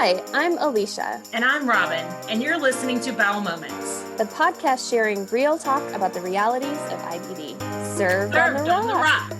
Hi, I'm Alicia. And I'm Robin, and you're listening to Bowel Moments, the podcast sharing real talk about the realities of IBD. Served on the rocks.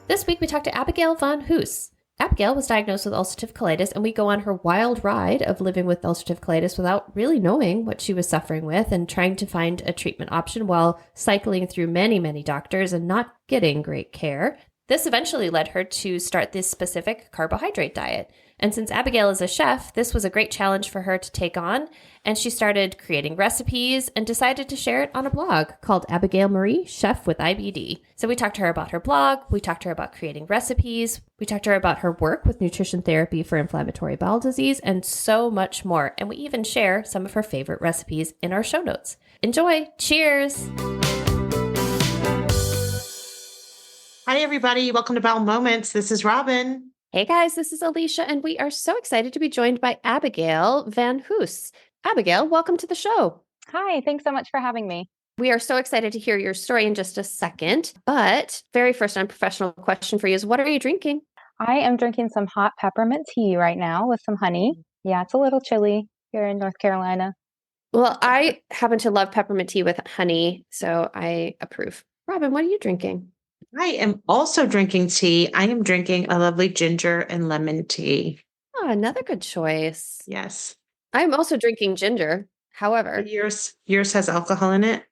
This week we talked to Abigail von Hoos. Abigail was diagnosed with ulcerative colitis, and we go on her wild ride of living with ulcerative colitis without really knowing what she was suffering with and trying to find a treatment option while cycling through many, many doctors and not getting great care. This eventually led her to start this specific carbohydrate diet. And since Abigail is a chef, this was a great challenge for her to take on. And she started creating recipes and decided to share it on a blog called Abigail Marie, Chef with IBD. So we talked to her about her blog. We talked to her about creating recipes. We talked to her about her work with nutrition therapy for inflammatory bowel disease and so much more. And we even share some of her favorite recipes in our show notes. Enjoy. Cheers. Hi, everybody. Welcome to Bowel Moments. This is Robin. Hey, guys. This is Alicia, and we are so excited to be joined by Abigail van Hoos. Abigail, welcome to the show. Hi. Thanks so much for having me. We are so excited to hear your story in just a second. But very first unprofessional question for you is, what are you drinking? I am drinking some hot peppermint tea right now with some honey. Yeah, it's a little chilly here in North Carolina. Well, I happen to love peppermint tea with honey, so I approve. Robin, what are you drinking? I am also drinking tea. I am drinking a lovely ginger and lemon tea. Oh, another good choice. Yes. I'm also drinking ginger. However, yours has alcohol in it?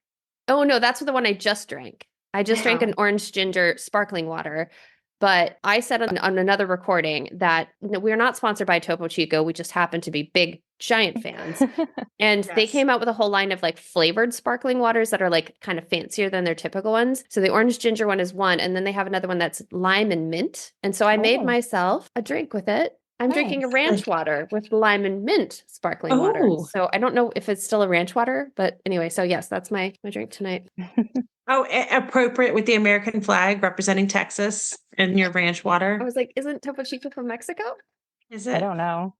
Oh, no, that's the one I just drank. I just drank an orange ginger sparkling water. But I said on another recording that we're not sponsored by Topo Chico. We just happen to be big, giant fans. And They came out with a whole line of like flavored sparkling waters that are like kind of fancier than their typical ones. So the orange ginger one is one. And then they have another one that's lime and mint. And so I made myself a drink with it. I'm drinking a ranch water with lime and mint sparkling water. So I don't know if it's still a ranch water. But anyway, so yes, that's my drink tonight. Appropriate with the American flag representing Texas and your ranch water. I was like, isn't Topo Chico from Mexico? Is it? I don't know.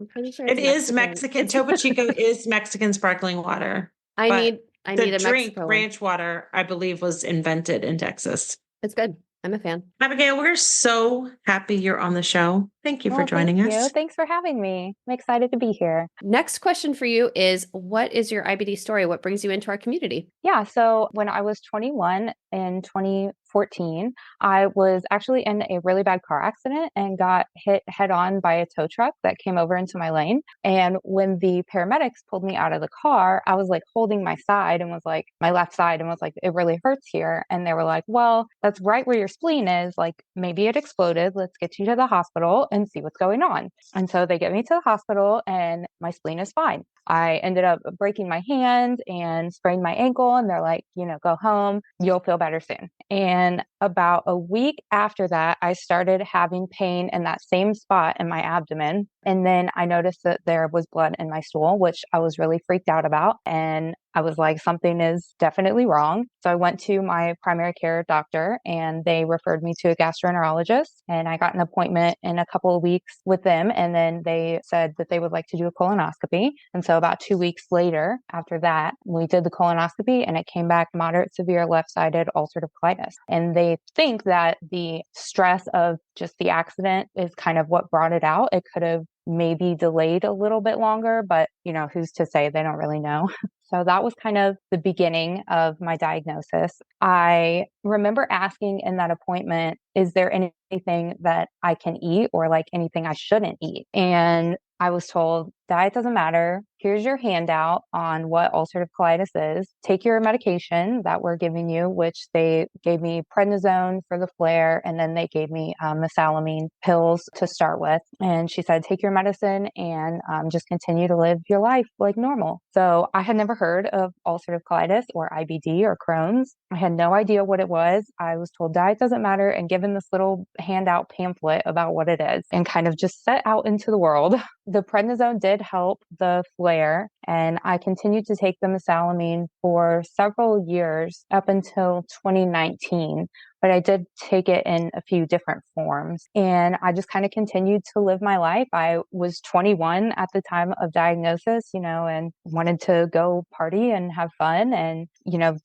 I'm pretty sure it is Mexican. Topo Chico is Mexican sparkling water. I need a drink Mexico ranch water, I believe, was invented in Texas. It's good. I'm a fan. Abigail, we're so happy you're on the show. Thank you for joining us. Thanks for having me. I'm excited to be here. Next question for you is, what is your IBD story? What brings you into our community? Yeah, so when I was 21 in 2014, I was actually in a really bad car accident and got hit head on by a tow truck that came over into my lane. And when the paramedics pulled me out of the car, I was like holding my side and was like, my left side, and was like, it really hurts here. And they were like, well, that's right where your spleen is. Like, maybe it exploded. Let's get you to the hospital and see what's going on. And so they get me to the hospital and my spleen is fine. I ended up breaking my hand and sprained my ankle, and they're like, go home, you'll feel better soon. And about a week after that, I started having pain in that same spot in my abdomen. And then I noticed that there was blood in my stool, which I was really freaked out about. And I was like, something is definitely wrong. So I went to my primary care doctor and they referred me to a gastroenterologist, and I got an appointment in a couple of weeks with them. And then they said that they would like to do a colonoscopy. And so about 2 weeks later, after that, we did the colonoscopy and it came back moderate severe left-sided ulcerative colitis. And they think that the stress of just the accident is kind of what brought it out. It could have maybe delayed a little bit longer, but who's to say? They don't really know. So that was kind of the beginning of my diagnosis. I remember asking in that appointment, is there anything that I can eat or like anything I shouldn't eat? And I was told, diet doesn't matter. Here's your handout on what ulcerative colitis is. Take your medication that we're giving you, which they gave me prednisone for the flare, and then they gave me mesalamine pills to start with. And she said, take your medicine and just continue to live your life like normal. So I had never heard of ulcerative colitis or IBD or Crohn's. I had no idea what it was. I was told diet doesn't matter and given this little handout pamphlet about what it is and kind of just set out into the world. The prednisone did help the flare, And I continued to take the mesalamine for several years up until 2019. But I did take it in a few different forms, and I just kind of continued to live my life. I was 21 at the time of diagnosis, and wanted to go party and have fun and,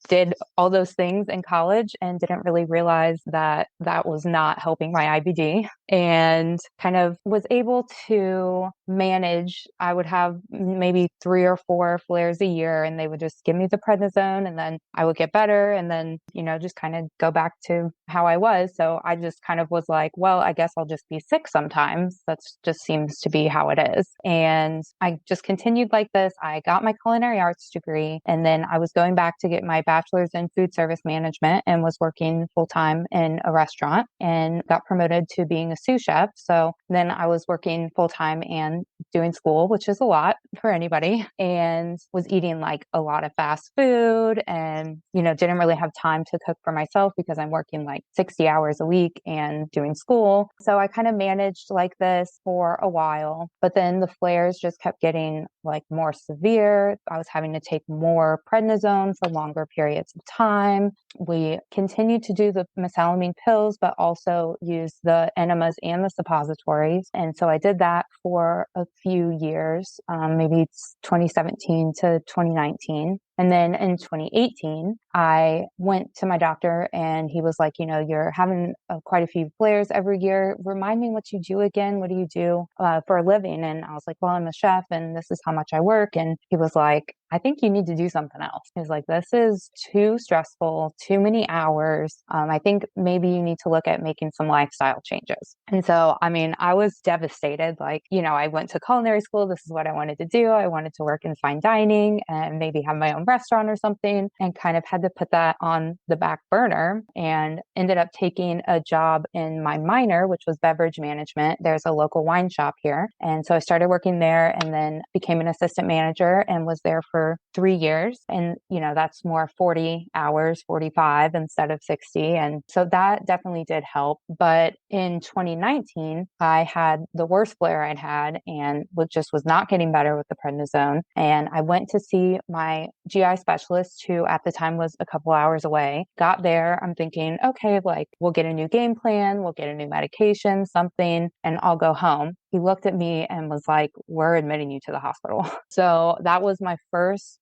did all those things in college and didn't really realize that that was not helping my IBD, and kind of was able to manage. I would have maybe 3 or 4 flares a year, and they would just give me the prednisone, and then I would get better, and then, just kind of go back to how I was. So I just kind of was like, well, I guess I'll just be sick sometimes. That just seems to be how it is. And I just continued like this. I got my culinary arts degree, and then I was going back to get my bachelor's in food service management and was working full time in a restaurant and got promoted to being a sous chef. So then I was working full time and doing school, which is a lot for anybody, and was eating like a lot of fast food and, didn't really have time to cook for myself because I'm working like 60 hours a week and doing school. So I kind of managed like this for a while, but then the flares just kept getting like more severe. I was having to take more prednisone for longer periods of time. We continued to do the mesalamine pills, but also use the enemas and the suppositories. And so I did that for a few years, maybe it's 2017 to 2019. And then in 2018, I went to my doctor and he was like, you're having quite a few flares every year. Remind me what you do again. What do you do for a living? And I was like, well, I'm a chef and this is how much I work. And he was like, I think you need to do something else. He was like, this is too stressful, too many hours. I think maybe you need to look at making some lifestyle changes. And so, I was devastated. Like, I went to culinary school. This is what I wanted to do. I wanted to work in fine dining and maybe have my own restaurant or something, and kind of had to put that on the back burner and ended up taking a job in my minor, which was beverage management. There's a local wine shop here. And so I started working there and then became an assistant manager and was there for 3 years. And, that's more 40 hours, 45 instead of 60. And so that definitely did help. But in 2019, I had the worst flare I'd had and just was not getting better with the prednisone. And I went to see my GI specialist, who at the time was a couple hours away. Got there, I'm thinking, okay, like we'll get a new game plan, we'll get a new medication, something, and I'll go home. He looked at me and was like, we're admitting you to the hospital. So that was my first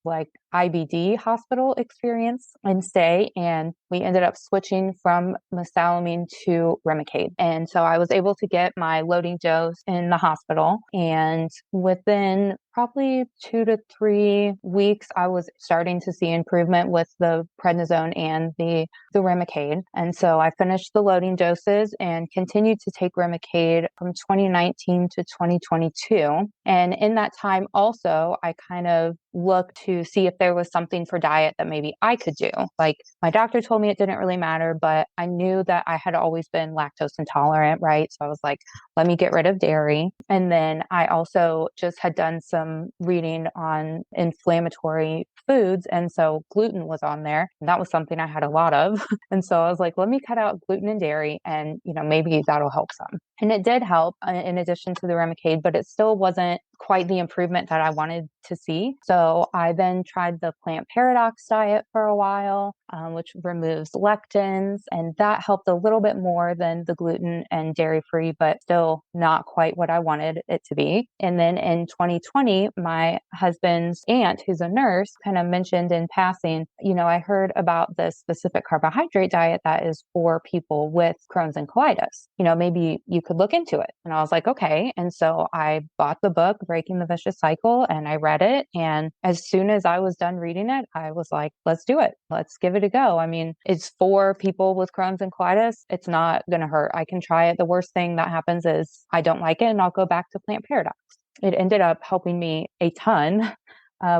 IBD hospital experience and stay. And we ended up switching from mesalamine to Remicade. And so I was able to get my loading dose in the hospital. And within probably 2 to 3 weeks, I was starting to see improvement with the prednisone and the Remicade. And so I finished the loading doses and continued to take Remicade from 2019 to 2022. And in that time also, I kind of looked to see if there was something for diet that maybe I could do. Like my doctor told me it didn't really matter, but I knew that I had always been lactose intolerant, right? So I was like, let me get rid of dairy. And then I also just had done some reading on inflammatory foods. And so gluten was on there. And that was something I had a lot of. And so I was like, let me cut out gluten and dairy and, maybe that'll help some. And it did help in addition to the Remicade, but it still wasn't quite the improvement that I wanted to see. So I then tried the plant paradox diet for a while, which removes lectins, and that helped a little bit more than the gluten and dairy free, but still not quite what I wanted it to be. And then in 2020, my husband's aunt, who's a nurse, kind of mentioned in passing, I heard about this specific carbohydrate diet that is for people with Crohn's and colitis. Maybe you could look into it. And I was like, okay. And so I bought the book, Breaking the Vicious Cycle, and I read it. And as soon as I was done reading it, I was like, let's do it. Let's give it a go. It's for people with Crohn's and colitis. It's not going to hurt. I can try it. The worst thing that happens is I don't like it and I'll go back to Plant Paradox. It ended up helping me a ton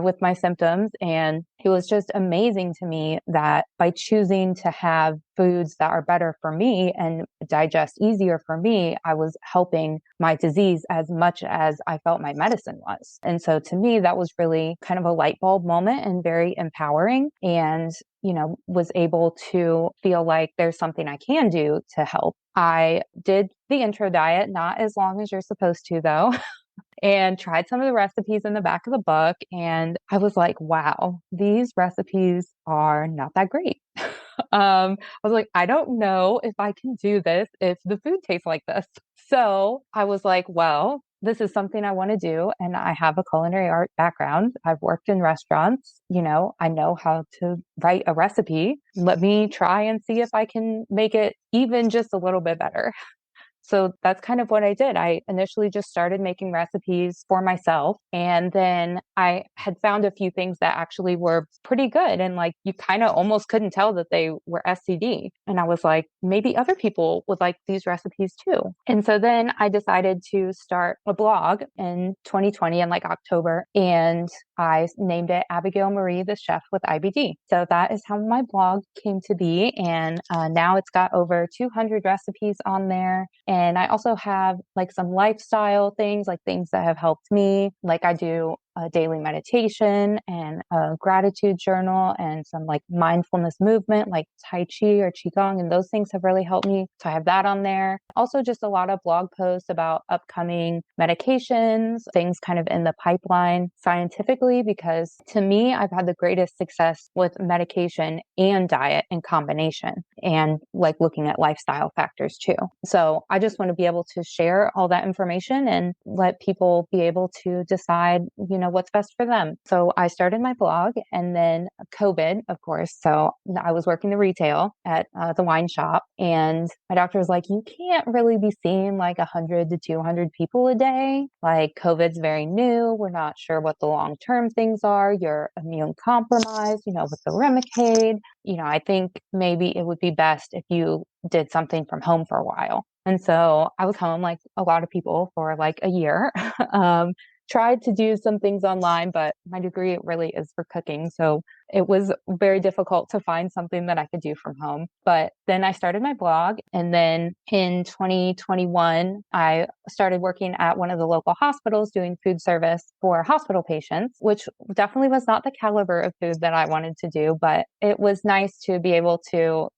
with my symptoms. And it was just amazing to me that by choosing to have foods that are better for me and digest easier for me, I was helping my disease as much as I felt my medicine was. And so to me, that was really kind of a light bulb moment and very empowering, and, was able to feel like there's something I can do to help. I did the intro diet, not as long as you're supposed to though. and tried some of the recipes in the back of the book. And I was like, wow, these recipes are not that great. I was like, I don't know if I can do this if the food tastes like this. So I was like, well, this is something I want to do. And I have a culinary art background. I've worked in restaurants. I know how to write a recipe. Let me try and see if I can make it even just a little bit better. So that's kind of what I did. I initially just started making recipes for myself. And then I had found a few things that actually were pretty good. And like, you kind of almost couldn't tell that they were SCD. And I was like, maybe other people would like these recipes too. And so then I decided to start a blog in 2020 in like October. And I named it Abigail Marie, the Chef with IBD. So that is how my blog came to be. And now it's got over 200 recipes on there. And I also have like some lifestyle things, like things that have helped me. Like I do a daily meditation and a gratitude journal and some like mindfulness movement like Tai Chi or Qigong. And those things have really helped me. So I have that on there. Also just a lot of blog posts about upcoming medications, things kind of in the pipeline scientifically, because to me, I've had the greatest success with medication and diet in combination and like looking at lifestyle factors too. So I just want to be able to share all that information and let people be able to decide, what's best for them. So I started my blog and then COVID, of course. So I was working the retail at the wine shop and my doctor was like, you can't really be seeing like 100 to 200 people a day. Like COVID's very new. We're not sure what the long-term things are. You're immune compromised, with the Remicade. I think maybe it would be best if you did something from home for a while. And so I was home like a lot of people for like a year. Tried to do some things online, but my degree really is for cooking. So it was very difficult to find something that I could do from home. But then I started my blog. And then in 2021, I started working at one of the local hospitals doing food service for hospital patients, which definitely was not the caliber of food that I wanted to do. But it was nice to be able to,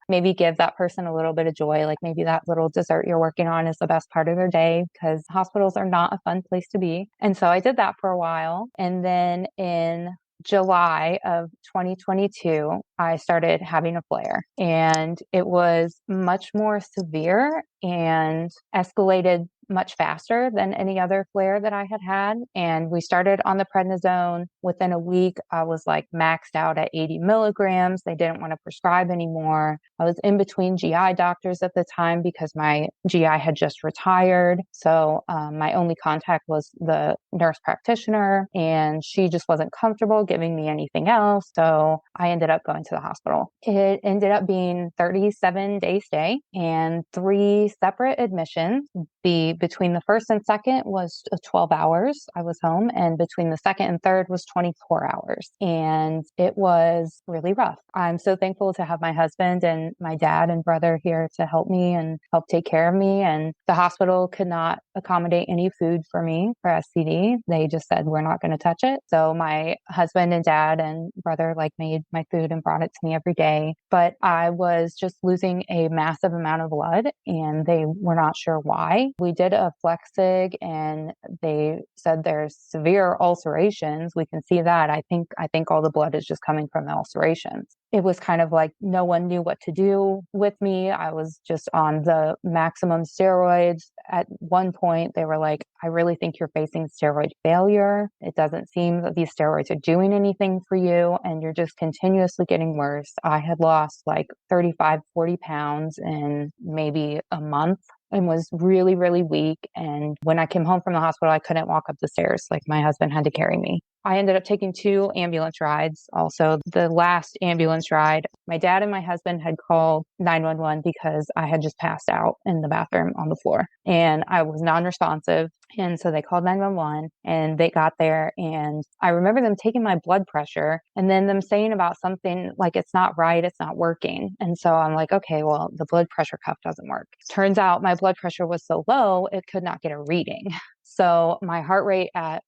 maybe give that person a little bit of joy. Like maybe that little dessert you're working on is the best part of their day, because hospitals are not a fun place to be. And so I did that for a while. And then in July of 2022, I started having a flare, and it was much more severe and escalated much faster than any other flare that I had had. And we started on the prednisone. Within a week, I was like maxed out at 80 milligrams. They didn't want to prescribe anymore. I was in between GI doctors at the time because my GI had just retired. So my only contact was the nurse practitioner, and she just wasn't comfortable giving me anything else. So I ended up going to the hospital. It ended up being 37-day stay and 3 separate admissions. Between the first and second was 12 hours. I was home, and between the second and third was 24 hours. And it was really rough. I'm so thankful to have my husband and my dad and brother here to help me and help take care of me. And the hospital could not accommodate any food for me for SCD. They just said, we're not going to touch it. So my husband and dad and brother made my food and brought it to me every day. But I was just losing a massive amount of blood, and they were not sure why. We did a flex sig and they said there's severe ulcerations. We can see that. I think all the blood is just coming from the ulcerations. It was kind of like no one knew what to do with me. I was just on the maximum steroids. At one point, they were like, I really think you're facing steroid failure. It doesn't seem that these steroids are doing anything for you, and you're just continuously getting worse. I had lost like 35, 40 pounds in maybe a month and was really, really weak. And when I came home from the hospital, I couldn't walk up the stairs. Like my husband had to carry me. I ended up taking 2 ambulance rides. Also, the last ambulance ride, my dad and my husband had called 911 because I had just passed out in the bathroom on the floor and I was non-responsive. And so they called 911 and they got there. And I remember them taking my blood pressure and then them saying about something like, it's not right, it's not working. And so I'm like, okay, well, the blood pressure cuff doesn't work. Turns out my blood pressure was so low, it could not get a reading. So my heart rate at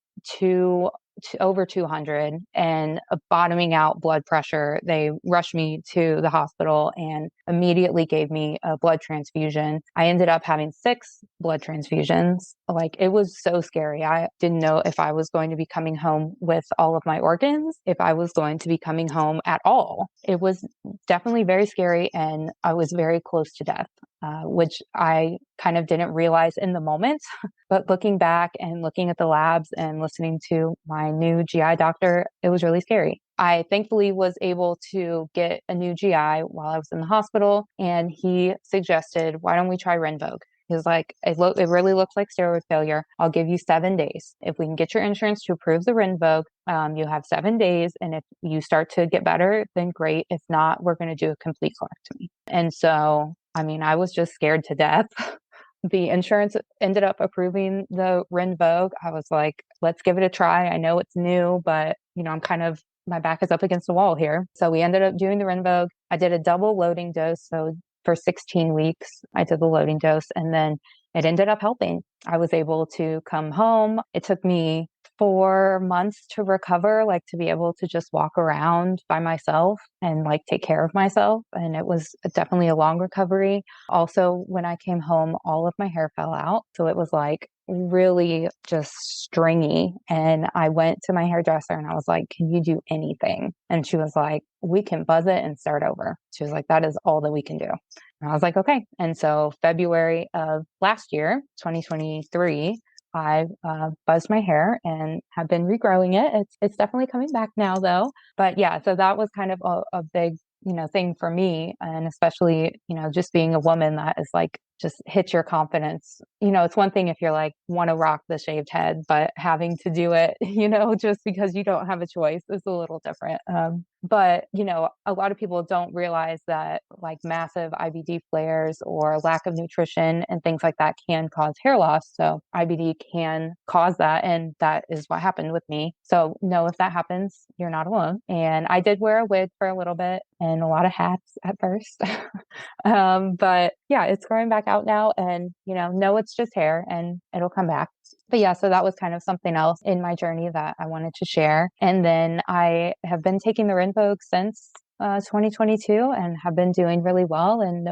over 200 and a bottoming out blood pressure. They rushed me to the hospital and immediately gave me a blood transfusion. I ended up having 6 blood transfusions. Like, it was so scary. I didn't know if I was going to be coming home with all of my organs, if I was going to be coming home at all. It was definitely very scary, and I was very close to death, which I kind of didn't realize in the moment. But looking back and looking at the labs and listening to my new GI doctor, it was really scary. I thankfully was able to get a new GI while I was in the hospital, and he suggested, why don't we try Rinvoq? He was like, it really looks like steroid failure. I'll give you 7 days. If we can get your insurance to approve the Rinvoq, you have 7 days. And if you start to get better, then great. If not, we're going to do a complete colectomy. And so, I mean, I was just scared to death. The insurance ended up approving the Rinvoq. I was like, let's give it a try. I know it's new, but I'm my back is up against the wall here. So we ended up doing the Rinvoq. I did a double loading dose. So for 16 weeks, I did the loading dose, and then it ended up helping. I was able to come home. It took me 4 months to recover, like to be able to just walk around by myself and like take care of myself. And it was definitely a long recovery. Also, when I came home, all of my hair fell out. So it was like really just stringy. And I went to my hairdresser and I was like, can you do anything? And she was like, we can buzz it and start over. She was like, that is all that we can do. And I was like, okay. And so February of last year, 2023, I buzzed my hair and have been regrowing it. It's definitely coming back now though. But yeah, so that was kind of a big, thing for me. And especially, just being a woman, that is like, just hits your confidence. It's one thing if you're like, want to rock the shaved head, but having to do it, just because you don't have a choice is a little different. But, a lot of people don't realize that like massive IBD flares or lack of nutrition and things like that can cause hair loss. So IBD can cause that. And that is what happened with me. So know if that happens, you're not alone. And I did wear a wig for a little bit and a lot of hats at first. But yeah, it's growing back out now, and, know it's just hair and it'll come back. But yeah, so that was kind of something else in my journey that I wanted to share. And then I have been taking the Rinvoq since 2022 and have been doing really well. In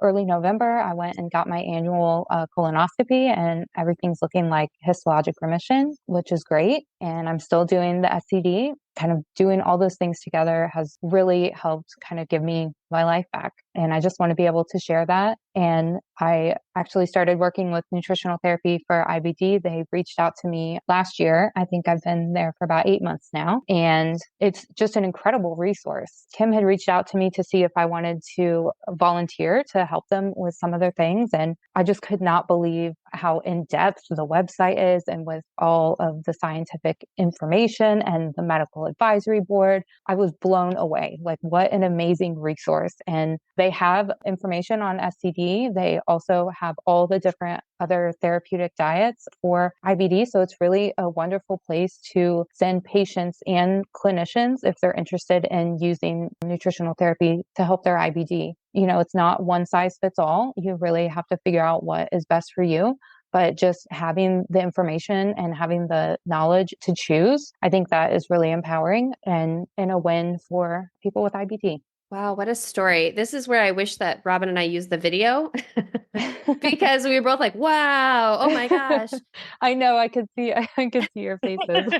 early November, I went and got my annual colonoscopy, and everything's looking like histologic remission, which is great. And I'm still doing the SCD. Kind of doing all those things together has really helped kind of give me my life back. And I just want to be able to share that. And I actually started working with nutritional therapy for IBD. They reached out to me last year. I think I've been there for about 8 months now. And it's just an incredible resource. Kim had reached out to me to see if I wanted to volunteer to help them with some of their things. And I just could not believe how in-depth the website is, and with all of the scientific information and the medical advisory board. I was blown away. Like, what an amazing resource. And they have information on SCD. They also have all the different other therapeutic diets for IBD. So it's really a wonderful place to send patients and clinicians if they're interested in using nutritional therapy to help their IBD. It's not one size fits all. You really have to figure out what is best for you. But just having the information and having the knowledge to choose, I think that is really empowering and a win for people with IBD. Wow, what a story. This is where I wish that Robin and I used the video because we were both like, wow, oh my gosh. I know, I could see your faces.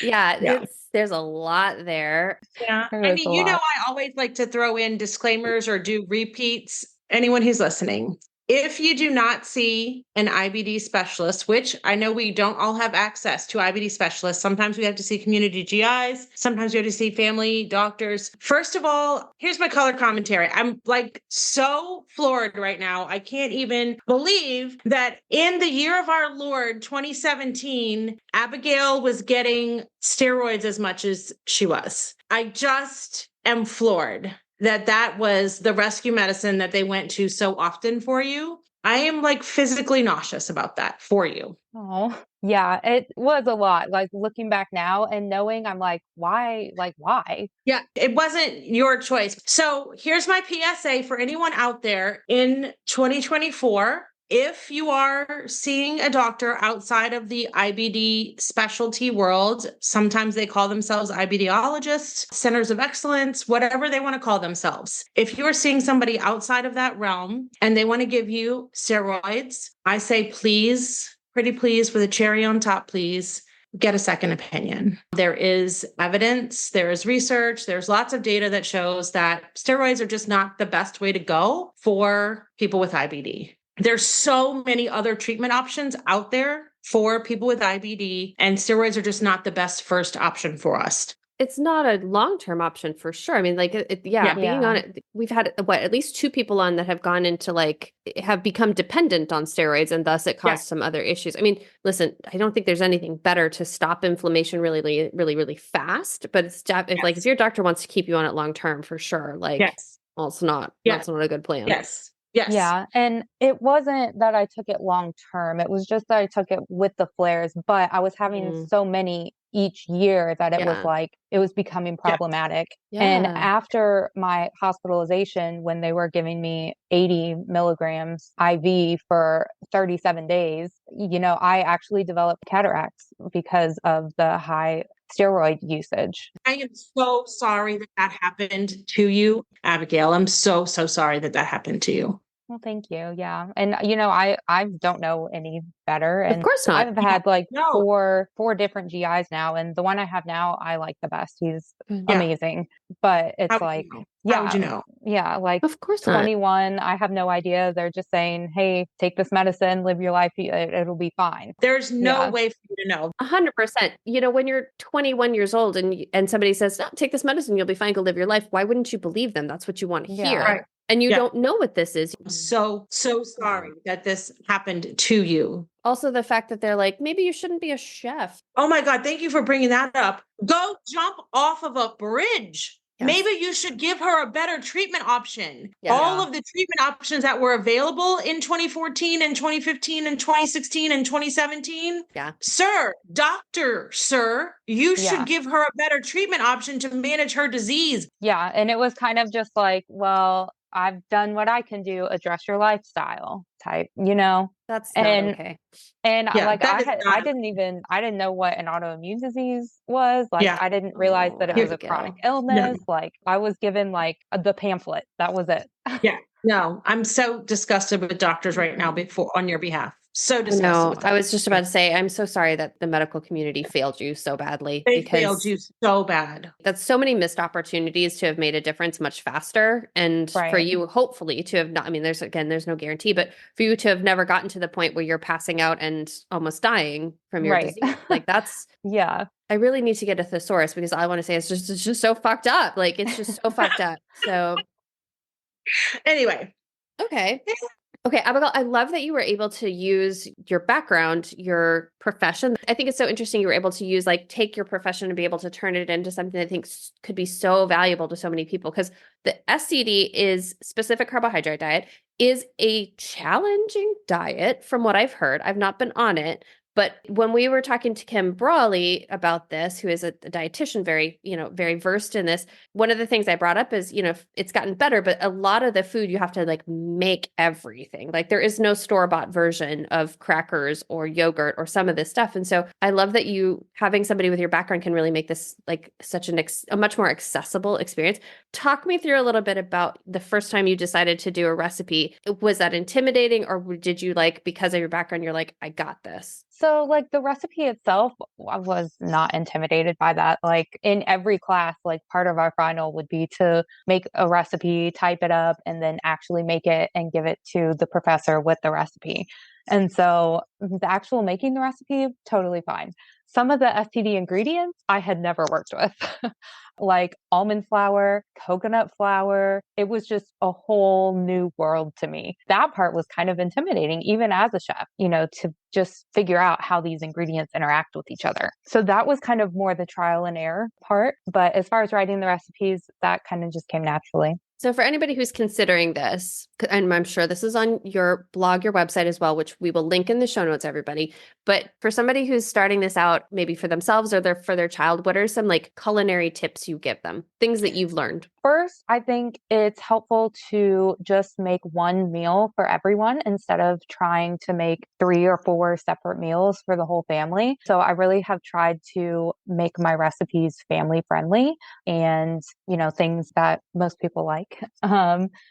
Yeah, there's a lot there. Yeah. I mean, I always like to throw in disclaimers or do repeats. Anyone who's listening, if you do not see an IBD specialist, which I know we don't all have access to IBD specialists, sometimes we have to see community GIs, sometimes we have to see family doctors. First of all, here's my color commentary. I'm like so floored right now. I can't even believe that in the year of our Lord, 2017, Abigail was getting steroids as much as she was. I just am floored that was the rescue medicine that they went to so often for you. I am like physically nauseous about that for you. Oh, yeah, it was a lot. Like looking back now and knowing, I'm like, why? Like, why? Yeah, it wasn't your choice. So here's my PSA for anyone out there in 2024. If you are seeing a doctor outside of the IBD specialty world, sometimes they call themselves IBDologists, centers of excellence, whatever they want to call themselves. If you are seeing somebody outside of that realm and they want to give you steroids, I say, please, pretty please, with a cherry on top, please get a second opinion. There is evidence, there is research, there's lots of data that shows that steroids are just not the best way to go for people with IBD. There's so many other treatment options out there for people with IBD, and steroids are just not the best first option for us. It's not a long-term option for sure. I mean, like, being on it, we've had at least 2 people on that have gone into have become dependent on steroids, and thus it caused some other issues. I mean, listen, I don't think there's anything better to stop inflammation really, really, really fast, but if your doctor wants to keep you on it long-term, for sure, well, it's not a good plan. Yes. Yeah. And it wasn't that I took it long term. It was just that I took it with the flares, but I was having so many each year that it was becoming problematic. And after my hospitalization, when they were giving me 80 milligrams IV for 37 days, I actually developed cataracts because of the high steroid usage. I am so sorry that happened to you, Abigail. I'm so sorry that happened to you. Well, thank you. Yeah. And I don't know any better. And of course not. I've had four different GIs now, and the one I have now I like the best. He's amazing. But it's How would you know? Yeah, of course 21. I have no idea. They're just saying, hey, take this medicine, live your life, it'll be fine. There's no way for you to know. 100%. When you're 21 years old and somebody says, no, take this medicine, you'll be fine, go live your life. Why wouldn't you believe them? That's what you want to hear. Right. And you don't know what this is. I'm so sorry that this happened to you. Also, the fact that they're like, maybe you shouldn't be a chef. Oh my God, thank you for bringing that up. Go jump off of a bridge. Yes. Maybe you should give her a better treatment option. All of the treatment options that were available in 2014 and 2015 and 2016 and 2017. Yeah. Sir, you should give her a better treatment option to manage her disease. Yeah. And it was kind of just like, well, I've done what I can do, address your lifestyle type, That's not okay. And I didn't know what an autoimmune disease was. I didn't realize that it was a chronic illness. No. I was given the pamphlet. That was it. Yeah. No, I'm so disgusted with doctors right now on your behalf. So disgusted. No, I was just about to say, I'm so sorry that the medical community failed you so badly. They failed you so bad. That's so many missed opportunities to have made a difference much faster. And for you, hopefully, to have not, I mean, there's no guarantee, but for you to have never gotten to the point where you're passing out and almost dying from your disease. That's, I really need to get a thesaurus because I want to say it's just so fucked up. It's just so fucked up. So anyway. Okay, Abigail, I love that you were able to use your background, your profession. I think it's so interesting you were able to use, take your profession and be able to turn it into something I think could be so valuable to so many people, because the SCD is specific carbohydrate diet is a challenging diet from what I've heard. I've not been on it. But when we were talking to Kim Brawley about this, who is a dietitian, very versed in this, one of the things I brought up is, it's gotten better, but a lot of the food you have to make everything. There is no store-bought version of crackers or yogurt or some of this stuff. And so I love that having somebody with your background can really make this such a much more accessible experience. Talk me through a little bit about the first time you decided to do a recipe. Was that intimidating, or did you because of your background, you're I got this? So the recipe itself, I was not intimidated by that. In every class, part of our final would be to make a recipe, type it up, and then actually make it and give it to the professor with the recipe. And so the actual making the recipe, totally fine. Some of the STD ingredients I had never worked with. Almond flour, coconut flour. It was just a whole new world to me. That part was kind of intimidating, even as a chef, to just figure out how these ingredients interact with each other. So that was kind of more the trial and error part. But as far as writing the recipes, that kind of just came naturally. So for anybody who's considering this, and I'm sure this is on your blog, your website as well, which we will link in the show notes, everybody. But for somebody who's starting this out, maybe for themselves or for their child, what are some like culinary tips you give them? Things that you've learned? First, I think it's helpful to just make one meal for everyone instead of trying to make 3 or 4 separate meals for the whole family. So I really have tried to make my recipes family friendly and, things that most people like.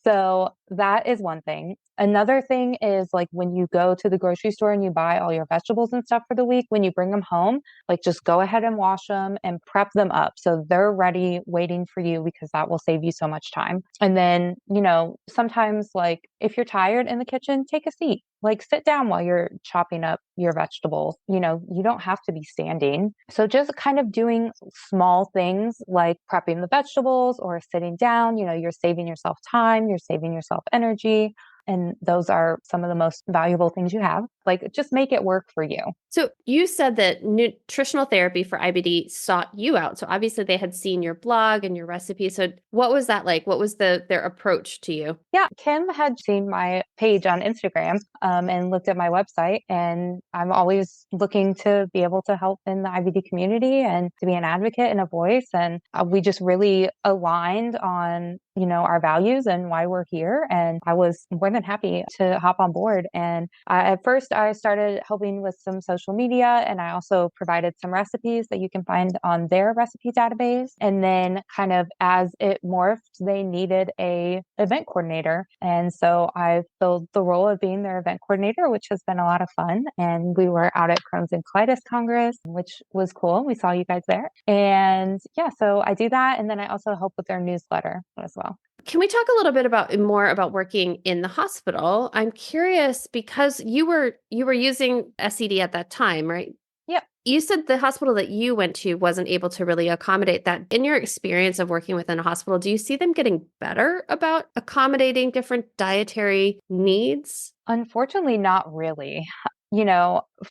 So that is one thing. Another thing is like when you go to the grocery store and you buy all your vegetables and stuff for the week, when you bring them home, like just go ahead and wash them and prep them up so they're ready waiting for you, because that will save you so much time. And then, sometimes like if you're tired in the kitchen, take a seat. Like sit down while you're chopping up your vegetables. You don't have to be standing. So just kind of doing small things like prepping the vegetables or sitting down, you're saving yourself time, you're saving yourself energy. And those are some of the most valuable things you have. Like just make it work for you. So you said that nutritional therapy for IBD sought you out. So obviously they had seen your blog and your recipe. So what was that like? What was their approach to you? Yeah, Kim had seen my page on Instagram and looked at my website. And I'm always looking to be able to help in the IBD community and to be an advocate and a voice. And we just really aligned on our values and why we're here. And I was more than happy to hop on board. And at first I started helping with some social media, and I also provided some recipes that you can find on their recipe database. And then kind of as it morphed, they needed a event coordinator. And so I filled the role of being their event coordinator, which has been a lot of fun. And we were out at Crohn's and Colitis Congress, which was cool. We saw you guys there. And yeah, so I do that. And then I also help with their newsletter as well. Can we talk a little bit more about working in the hospital? I'm curious because you were using SCD at that time, right? Yep. You said the hospital that you went to wasn't able to really accommodate that. In your experience of working within a hospital, do you see them getting better about accommodating different dietary needs? Unfortunately, not really.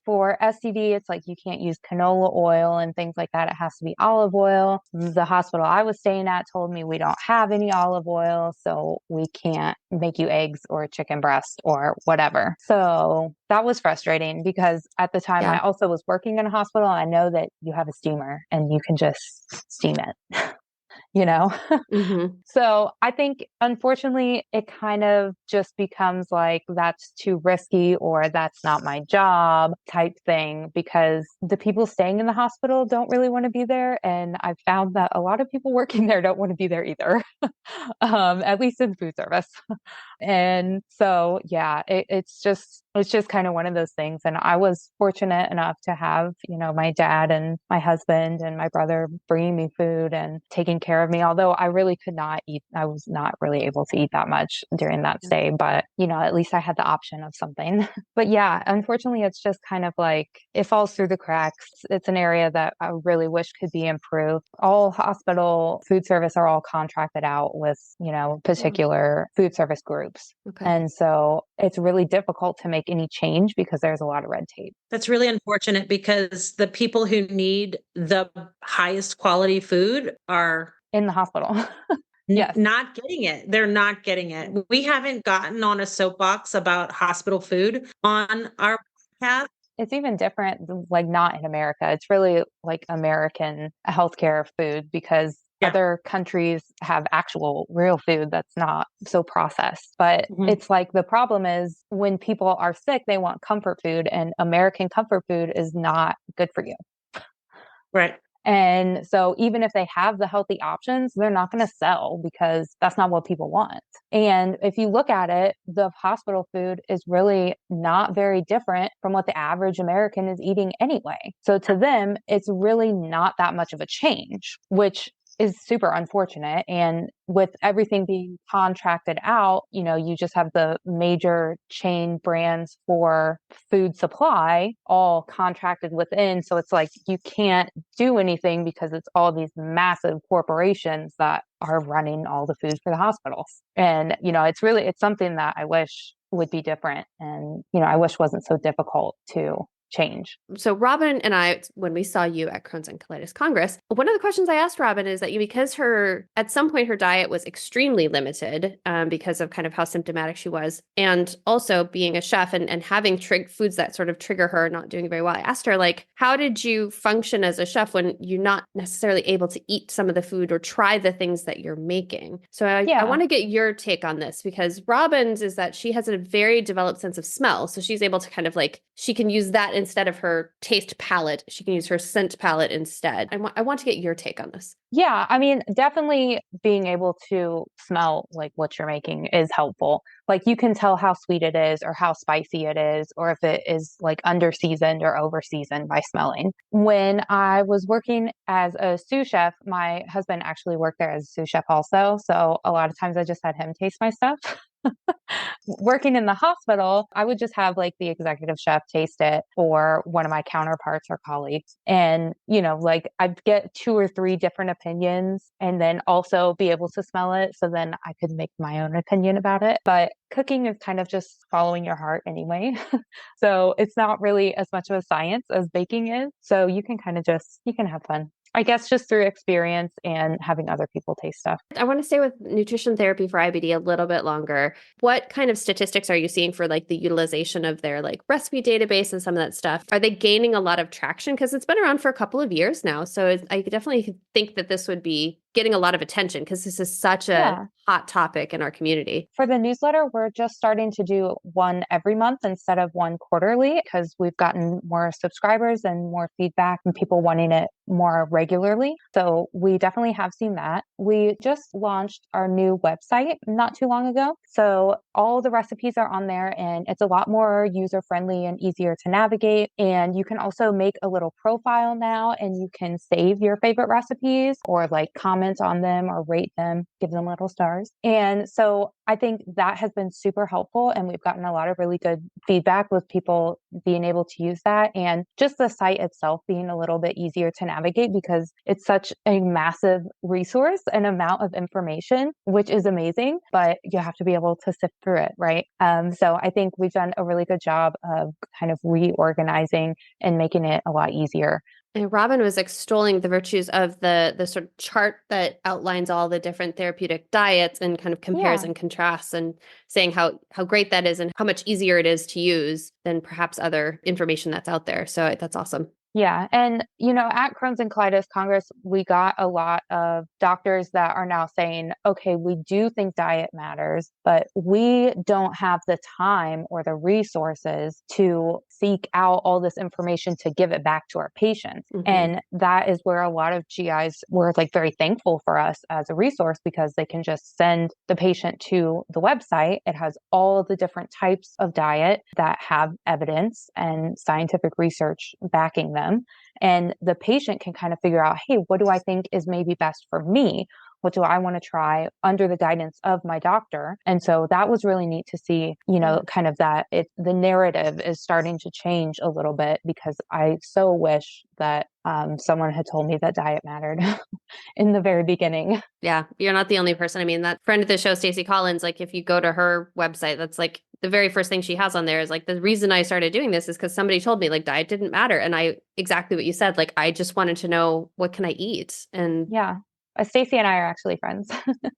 For SCD, it's like you can't use canola oil and things like that. It has to be olive oil. The hospital I was staying at told me we don't have any olive oil, so we can't make you eggs or chicken breast or whatever. So that was frustrating because at the time I also was working in a hospital. I know that you have a steamer and you can just steam it. Mm-hmm. So I think, unfortunately, it kind of just becomes like that's too risky or that's not my job type thing, because the people staying in the hospital don't really want to be there. And I've found that a lot of people working there don't want to be there either, at least in food service. And so, yeah, it's just kind of one of those things. And I was fortunate enough to have, my dad and my husband and my brother bringing me food and taking care of me. Although I really could not eat, I was not really able to eat that much during that stay, but, at least I had the option of something. But yeah, unfortunately, it's just kind of like it falls through the cracks. It's an area that I really wish could be improved. All hospital food service are all contracted out with, particular food service groups. Okay. And so it's really difficult to make any change because there's a lot of red tape. That's really unfortunate because the people who need the highest quality food are in the hospital. Yes. Not getting it. They're not getting it. We haven't gotten on a soapbox about hospital food on our podcast. It's even different, like not in America. It's really like American healthcare food because other countries have actual real food that's not so processed. But it's like the problem is when people are sick, they want comfort food, and American comfort food is not good for you. Right. And so even if they have the healthy options, they're not going to sell because that's not what people want. And if you look at it, the hospital food is really not very different from what the average American is eating anyway. So to them, it's really not that much of a change, which is super unfortunate. And with everything being contracted out, you just have the major chain brands for food supply all contracted within. So it's like you can't do anything because it's all these massive corporations that are running all the food for the hospitals. And, it's something that I wish would be different. And, I wish wasn't so difficult to change. So Robin and I, when we saw you at Crohn's and Colitis Congress, one of the questions I asked Robin is that because at some point her diet was extremely limited because of kind of how symptomatic she was, and also being a chef and having foods that sort of trigger her not doing very well. I asked her, like, how did you function as a chef when you're not necessarily able to eat some of the food or try the things that you're making? So I want to get your take on this, because Robin's is that she has a very developed sense of smell. So she's able to kind of like, she can use that instead of her taste palette. She can use her scent palette instead. I want to get your take on this. Yeah, I mean, definitely being able to smell like what you're making is helpful. Like you can tell how sweet it is or how spicy it is, or if it is like under seasoned or over seasoned by smelling. When I was working as a sous chef, my husband actually worked there as a sous chef also. So a lot of times I just had him taste my stuff. Working in the hospital, I would just have like the executive chef taste it, or one of my counterparts or colleagues. And, like I'd get 2 or 3 different opinions and then also be able to smell it. So then I could make my own opinion about it. But cooking is kind of just following your heart anyway. So it's not really as much of a science as baking is. So you can kind of you can have fun. I guess just through experience and having other people taste stuff. I want to stay with nutrition therapy for IBD a little bit longer. What kind of statistics are you seeing for like the utilization of their like recipe database and some of that stuff? Are they gaining a lot of traction? Because it's been around for a couple of years now. So I definitely think that this would be getting a lot of attention, because this is such a hot topic in our community. For the newsletter, we're just starting to do one every month instead of one quarterly, because we've gotten more subscribers and more feedback and people wanting it more regularly. So we definitely have seen that. We just launched our new website not too long ago. So all the recipes are on there, and it's a lot more user friendly and easier to navigate. And you can also make a little profile now, and you can save your favorite recipes or like comment on them or rate them, give them little stars. And so I think that has been super helpful. And we've gotten a lot of really good feedback with people being able to use that. And just the site itself being a little bit easier to navigate, because it's such a massive resource and amount of information, which is amazing, but you have to be able to sift through it, right? So I think we've done a really good job of kind of reorganizing and making it a lot easier. And Robin was extolling the virtues of the sort of chart that outlines all the different therapeutic diets and kind of compares and contrasts, and saying how great that is and how much easier it is to use than perhaps other information that's out there. So that's awesome. Yeah. And, at Crohn's and Colitis Congress, we got a lot of doctors that are now saying, okay, we do think diet matters, but we don't have the time or the resources to seek out all this information to give it back to our patients. Mm-hmm. And that is where a lot of GIs were like very thankful for us as a resource, because they can just send the patient to the website. It has all of the different types of diet that have evidence and scientific research backing them. And the patient can kind of figure out, hey, what do I think is maybe best for me? What do I want to try under the guidance of my doctor? And so that was really neat to see, kind of that the narrative is starting to change a little bit, because I so wish that someone had told me that diet mattered in the very beginning. Yeah, you're not the only person. I mean, that friend of the show, Stacey Collins, like if you go to her website, that's like the very first thing she has on there is like, the reason I started doing this is because somebody told me like diet didn't matter. And exactly what you said, like, I just wanted to know, what can I eat? And yeah. Stacey and I are actually friends.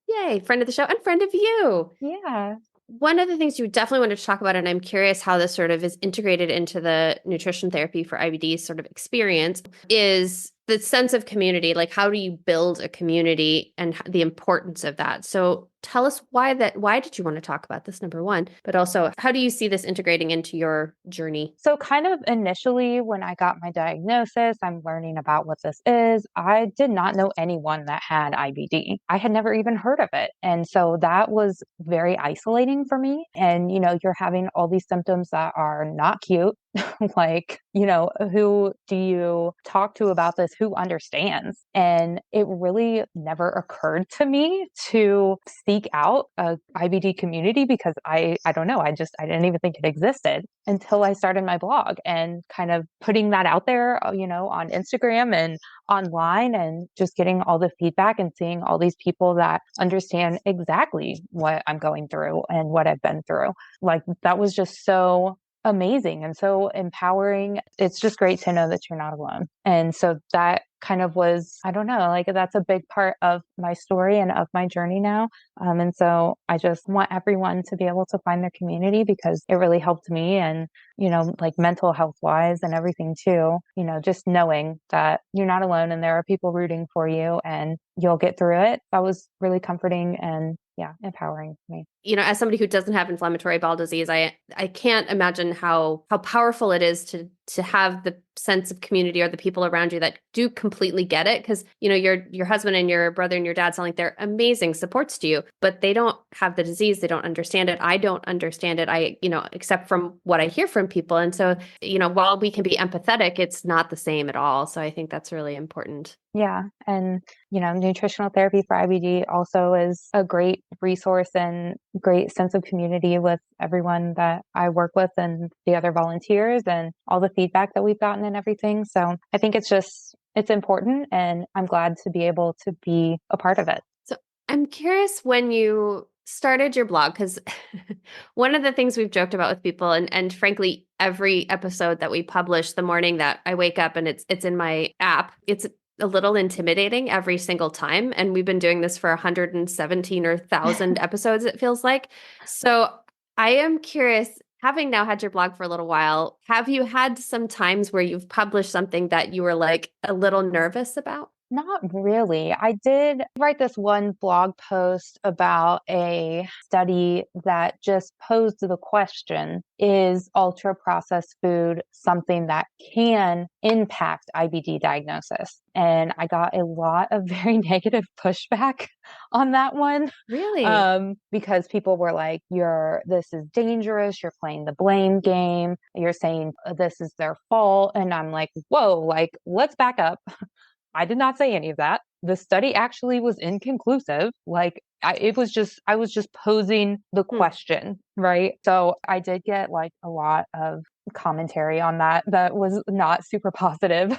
Yay, friend of the show and friend of you. Yeah. One of the things you definitely wanted to talk about, and I'm curious how this sort of is integrated into the nutrition therapy for IBD sort of experience, is the sense of community. Like, how do you build a community and the importance of that? So tell us why did you want to talk about this, number one, but also how do you see this integrating into your journey? So kind of initially when I got my diagnosis, I'm learning about what this is. I did not know anyone that had IBD. I had never even heard of it. And so that was very isolating for me. And, you're having all these symptoms that are not cute. Like, who do you talk to about this? Who understands? And it really never occurred to me to seek out a IBD community, because I don't know. I didn't even think it existed until I started my blog and kind of putting that out there, on Instagram and online, and just getting all the feedback and seeing all these people that understand exactly what I'm going through and what I've been through. Like, that was just so amazing and so empowering. It's just great to know that you're not alone. And so that kind of was, I don't know, like that's a big part of my story and of my journey now. And so I just want everyone to be able to find their community because it really helped me. And, like mental health wise and everything too, just knowing that you're not alone and there are people rooting for you and you'll get through it. That was really comforting and empowering for me. As somebody who doesn't have inflammatory bowel disease, I can't imagine how powerful it is to have the sense of community or the people around you that do completely get it. Because, your husband and your brother and your dad sound like they're amazing supports to you, but they don't have the disease. They don't understand it. I don't understand it. Except from what I hear from people. And so, while we can be empathetic, it's not the same at all. So I think that's really important. Yeah. And, nutritional therapy for IBD also is a great resource and great sense of community with everyone that I work with and the other volunteers and all the feedback that we've gotten and everything. So I think it's important and I'm glad to be able to be a part of it. So I'm curious when you started your blog, because one of the things we've joked about with people, and frankly, every episode that we publish the morning that I wake up and it's in my app, it's a little intimidating every single time. And we've been doing this for 117 or 1,000 episodes, it feels like. So I am curious, having now had your blog for a little while, have you had some times where you've published something that you were like a little nervous about? Not really. I did write this one blog post about a study that just posed the question, is ultra processed food something that can impact IBD diagnosis? And I got a lot of very negative pushback on that one. Really? Because people were like, this is dangerous. You're playing the blame game. You're saying this is their fault. And I'm like, whoa, like, let's back up. I did not say any of that. The study actually was inconclusive. Like I was just posing the question, right? So I did get like a lot of commentary on that was not super positive.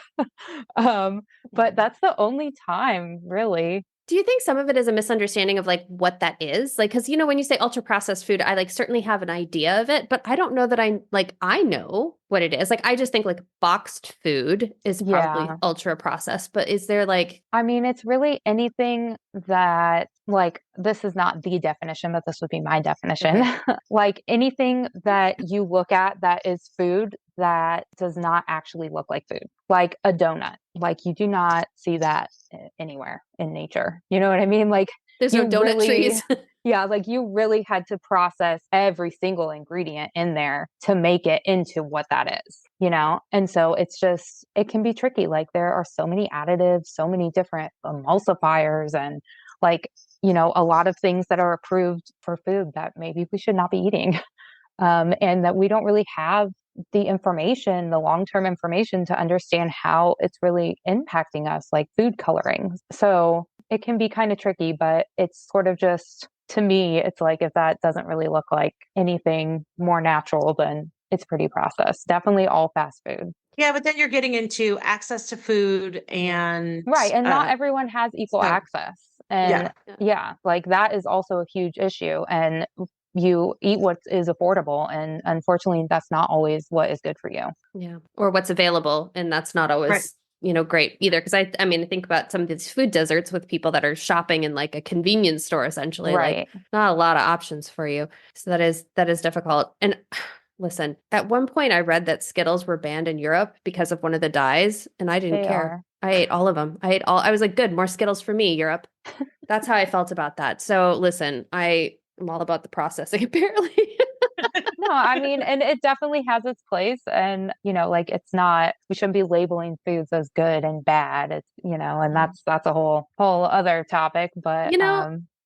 But that's the only time really. Do you think some of it is a misunderstanding of like what that is? Like, because, when you say ultra processed food, I like certainly have an idea of it, but I don't know that I know what it is. Like, I just think like boxed food is probably ultra processed, but is there like, I mean, it's really anything that like, this is not the definition, but this would be my definition. Okay. Like anything that you look at that is food that does not actually look like food, like a donut. Like you do not see that anywhere in nature. You know what I mean? Like there's no donut trees. Yeah, like you really had to process every single ingredient in there to make it into what that is, And so it can be tricky. Like there are so many additives, so many different emulsifiers and like, a lot of things that are approved for food that maybe we should not be eating. And that we don't really have the information, the long-term information to understand how it's really impacting us, like food coloring. So it can be kind of tricky, but it's sort of just, to me, it's like if that doesn't really look like anything more natural, then it's pretty processed. Definitely all fast food. Yeah, but then you're getting into access to food and right. And not everyone has equal access. And like that is also a huge issue. And you eat what is affordable. And unfortunately, that's not always what is good for you. Yeah. Or what's available. And that's not always, great either. Cause I think about some of these food deserts with people that are shopping in like a convenience store, essentially, like not a lot of options for you. So that is difficult. And listen, at one point I read that Skittles were banned in Europe because of one of the dyes and I didn't care. I ate all of them. I was like, good, more Skittles for me, Europe. That's how I felt about that. So listen, I'm all about the processing apparently. No, I mean, and it definitely has its place. And, like we shouldn't be labeling foods as good and bad. It's, and that's a whole other topic. But,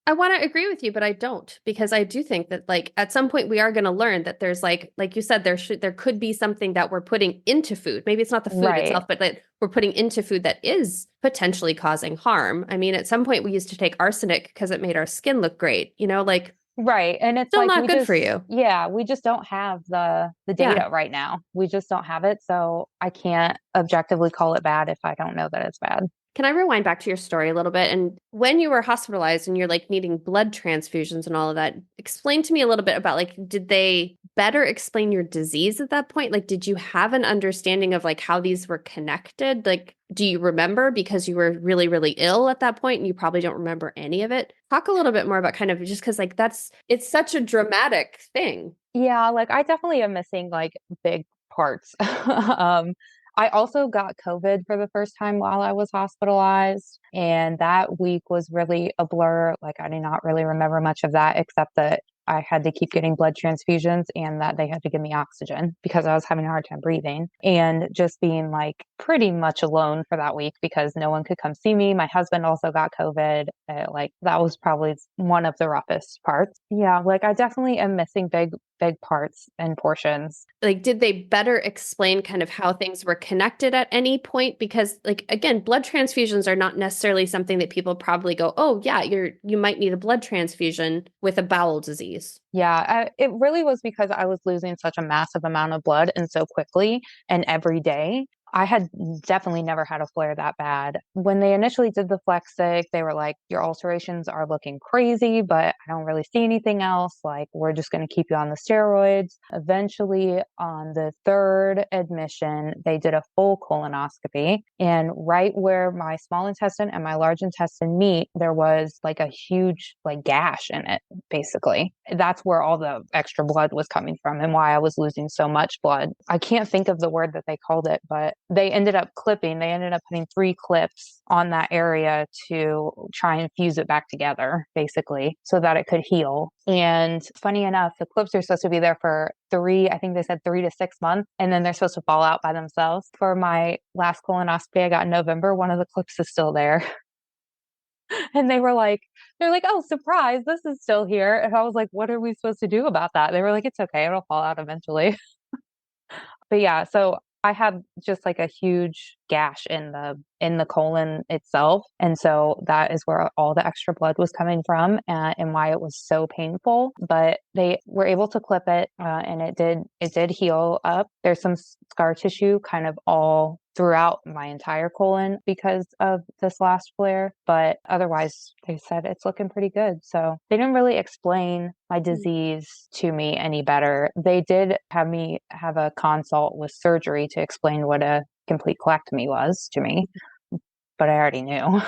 I want to agree with you, but I don't, because I do think that like at some point we are going to learn that there's like you said, there could be something that we're putting into food. Maybe it's not the food itself, but that we're putting into food that is potentially causing harm. I mean, at some point we used to take arsenic because it made our skin look great, like. Right. And it's still like, not good for you. Yeah. We just don't have the data right now. We just don't have it. So I can't objectively call it bad if I don't know that it's bad. Can I rewind back to your story a little bit? And when you were hospitalized and you're like needing blood transfusions and all of that, explain to me a little bit about like, did they better explain your disease at that point? Like, did you have an understanding of like how these were connected? Like, do you remember because you were really, really ill at that point and you probably don't remember any of it? Talk a little bit more about kind of just because like it's such a dramatic thing. Yeah, like I definitely am missing like big parts. I also got COVID for the first time while I was hospitalized, and that week was really a blur. Like I do not really remember much of that except that I had to keep getting blood transfusions and that they had to give me oxygen because I was having a hard time breathing, and just being like pretty much alone for that week because no one could come see me. My husband also got COVID. Like that was probably one of the roughest parts. Yeah, like I definitely am missing big parts and portions. Like, did they better explain kind of how things were connected at any point? Because, like, again, blood transfusions are not necessarily something that people probably go, oh, yeah, you might need a blood transfusion with a bowel disease. Yeah, it really was because I was losing such a massive amount of blood and so quickly and every day. I had definitely never had a flare that bad. When they initially did the flex stick, they were like, your ulcerations are looking crazy, but I don't really see anything else. Like, we're just going to keep you on the steroids. Eventually, on the third admission, they did a full colonoscopy. And right where my small intestine and my large intestine meet, there was like a huge like gash in it, basically. That's where all the extra blood was coming from and why I was losing so much blood. I can't think of the word that they called it, but they ended up putting 3 clips on that area to try and fuse it back together, basically, so that it could heal. And funny enough, the clips are supposed to be there for I think they said 3 to 6 months, and then they're supposed to fall out by themselves. For my last colonoscopy I got in November, one of the clips is still there. And they're like, oh, surprise, this is still here. And I was like, what are we supposed to do about that? They were like, it's okay, it'll fall out eventually. But yeah, so I had just like a huge gash in the colon itself, and so that is where all the extra blood was coming from, and why it was so painful. But they were able to clip it, and it did heal up. There's some scar tissue kind of all throughout my entire colon because of this last flare, but otherwise they said it's looking pretty good. So they didn't really explain my disease to me any better. They did have me have a consult with surgery to explain what a complete colectomy was to me, but I already knew.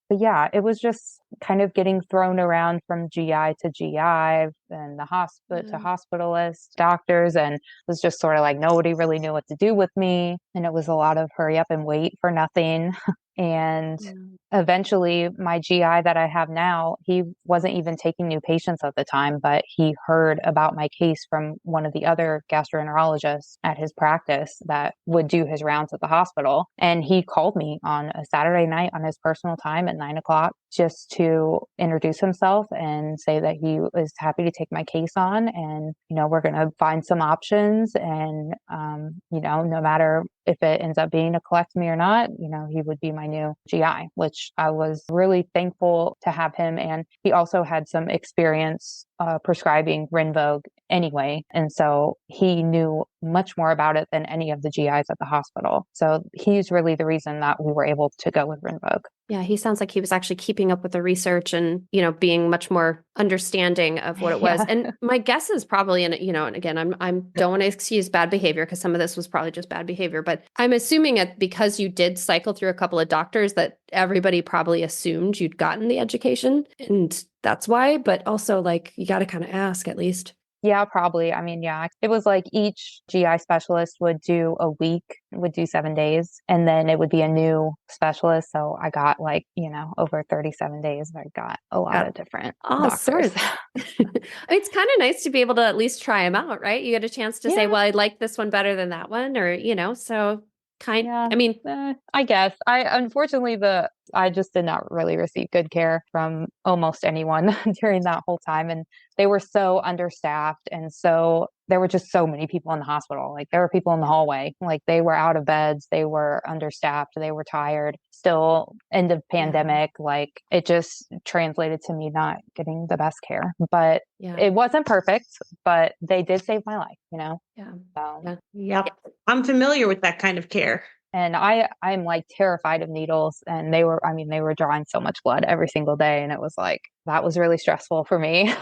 But yeah, it was just kind of getting thrown around from GI to GI and the hospital to hospitalists, doctors, and it was just sort of like nobody really knew what to do with me. And it was a lot of hurry up and wait for nothing. And eventually my GI that I have now, he wasn't even taking new patients at the time, but he heard about my case from one of the other gastroenterologists at his practice that would do his rounds at the hospital. And he called me on a Saturday night on his personal time at 9:00 just to introduce himself and say that he was happy to take my case on. And, we're going to find some options. And, no matter if it ends up being a colectomy or not, he would be my new GI, which I was really thankful to have him. And he also had some experience prescribing Rinvoq anyway. And so he knew much more about it than any of the GIs at the hospital. So he's really the reason that we were able to go with Rinvoq. Yeah, he sounds like he was actually keeping up with the research and, being much more understanding of what it was. Yeah. And my guess is probably, and again, I'm don't want to excuse bad behavior because some of this was probably just bad behavior, but I'm assuming because you did cycle through a couple of doctors that everybody probably assumed you'd gotten the education, and that's why. But also, like, you got to kind of ask at least. Yeah, probably. I mean, yeah, it was like each GI specialist would do a week, would do 7 days, and then it would be a new specialist. So I got like, over 37 days, I got a lot of different doctors. It's kind of nice to be able to at least try them out, right? You get a chance to say, well, I like this one better than that one, or, so I mean, I guess unfortunately I just did not really receive good care from almost anyone during that whole time. And they were so understaffed. And so there were just so many people in the hospital. Like there were people in the hallway, like they were out of beds, they were understaffed, they were tired, still end of pandemic. Like it just translated to me not getting the best care, but it wasn't perfect, but they did save my life, Yeah. So. Yep. I'm familiar with that kind of care. And I'm like terrified of needles, and they were drawing so much blood every single day. And it was like, that was really stressful for me.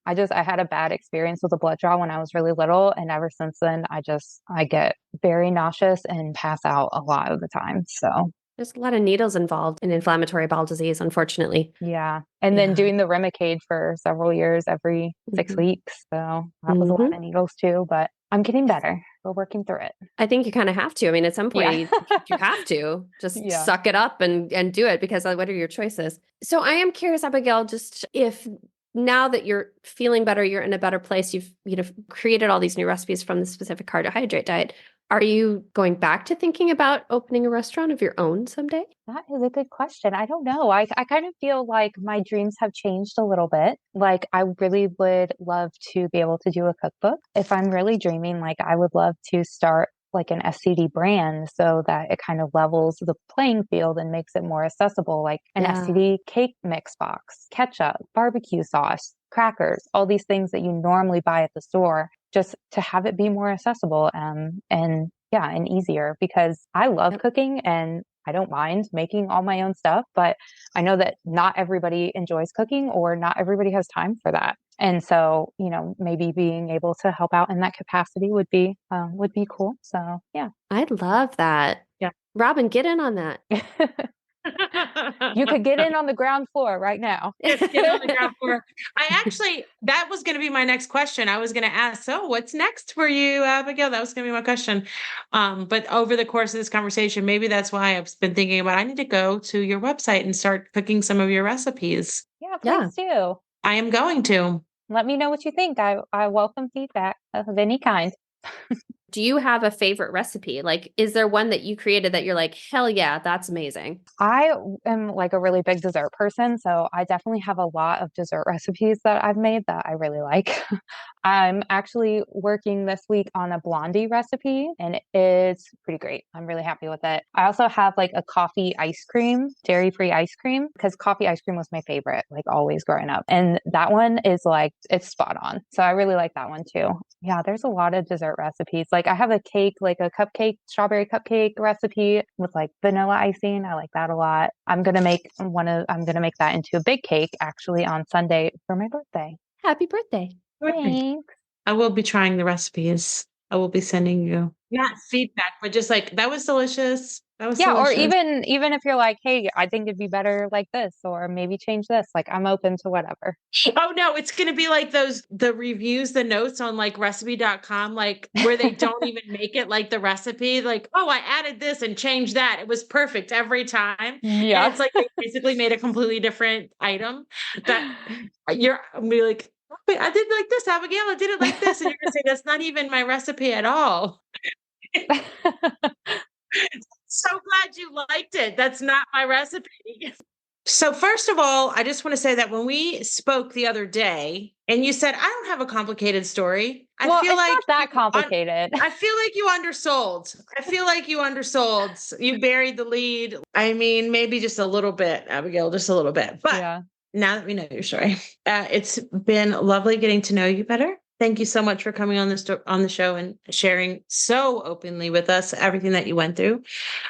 I had a bad experience with a blood draw when I was really little. And ever since then, I get very nauseous and pass out a lot of the time. So There's a lot of needles involved in inflammatory bowel disease, unfortunately. yeah. And then doing the Remicade for several years, every 6 weeks. So that was a lot of needles too, but I'm getting better. We're working through it. I think you kind of have to. I mean, at some point you have to just suck it up and do it, because what are your choices? So I am curious, Abigail, just if now that you're feeling better, you're in a better place, you've created all these new recipes from the specific carbohydrate diet. Are you going back to thinking about opening a restaurant of your own someday? That is a good question. I don't know. I kind of feel like my dreams have changed a little bit. Like I really would love to be able to do a cookbook. If I'm really dreaming, like I would love to start like an SCD brand so that it kind of levels the playing field and makes it more accessible, like an SCD cake mix box, ketchup, barbecue sauce, crackers, all these things that you normally buy at the store, just to have it be more accessible and easier, because I love cooking and I don't mind making all my own stuff, but I know that not everybody enjoys cooking or not everybody has time for that. And so, maybe being able to help out in that capacity would be cool. So, yeah. I'd love that. Yeah. Robin, get in on that. You could get in on the ground floor right now. Yes, get on the ground floor. That was going to be my next question. I was going to ask, so what's next for you, Abigail? That was going to be my question. But over the course of this conversation, maybe that's why I've been thinking about, I need to go to your website and start cooking some of your recipes. Yeah, please do. I am going to. Let me know what you think. I welcome feedback of any kind. Do you have a favorite recipe? Like, is there one that you created that you're like, hell yeah, that's amazing? I am like a really big dessert person, so I definitely have a lot of dessert recipes that I've made that I really like. I'm actually working this week on a blondie recipe, and it's pretty great. I'm really happy with it. I also have like a coffee ice cream, dairy-free ice cream, because coffee ice cream was my favorite, like always growing up. And that one is like, it's spot on. So I really like that one too. Yeah, there's a lot of dessert recipes. Like I have a cake, like a cupcake, strawberry cupcake recipe with like vanilla icing. I like that a lot. I'm going to make that into a big cake actually on Sunday for my birthday. Happy birthday. Thanks. I will be trying the recipes. I will be sending you not feedback, but just like, that was delicious. That was delicious. Or even if you're like, hey, I think it'd be better like this, or maybe change this. Like I'm open to whatever. Oh no, it's going to be like the reviews, the notes on like recipe.com, like where they don't even make it like the recipe. Like, oh, I added this and changed that. It was perfect every time. Yeah. And it's like, they basically made a completely different item that I'm gonna be like, I did like this, Abigail. I did it like this. And you're going to say, that's not even my recipe at all. So glad you liked it. That's not my recipe. So first of all, I just want to say that when we spoke the other day and you said, I don't have a complicated story. Well, it's not that complicated. I feel like you undersold. You buried the lead. I mean, maybe just a little bit, Abigail, just a little bit. But now that we know your story, it's been lovely getting to know you better. Thank you so much for coming on the show and sharing so openly with us everything that you went through.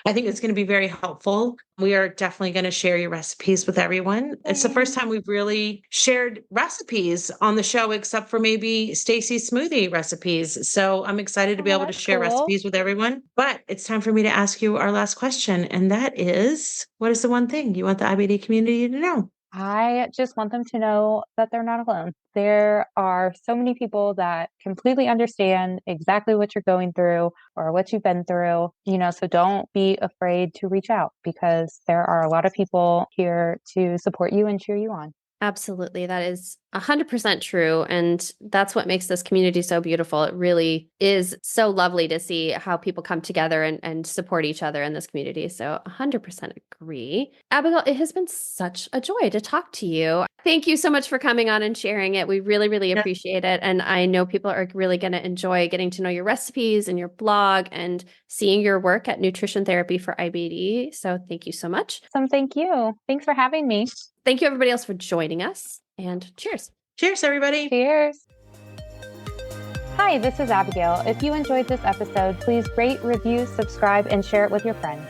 I think it's going to be very helpful. We are definitely going to share your recipes with everyone. It's the first time we've really shared recipes on the show, except for maybe Stacy's smoothie recipes. So I'm excited to be able to share recipes with everyone. But it's time for me to ask you our last question. And that is, what is the one thing you want the IBD community to know? I just want them to know that they're not alone. There are so many people that completely understand exactly what you're going through or what you've been through, so don't be afraid to reach out, because there are a lot of people here to support you and cheer you on. Absolutely. That is 100% true. And that's what makes this community so beautiful. It really is so lovely to see how people come together and support each other in this community. So 100% agree. Abigail, it has been such a joy to talk to you. Thank you so much for coming on and sharing it. We really, really appreciate it. And I know people are really going to enjoy getting to know your recipes and your blog and seeing your work at Nutrition Therapy for IBD. So thank you so much. Thank you. Thanks for having me. Thank you, everybody else, for joining us. And cheers. Cheers, everybody. Cheers. Hi, this is Abigail. If you enjoyed this episode, please rate, review, subscribe, and share it with your friends.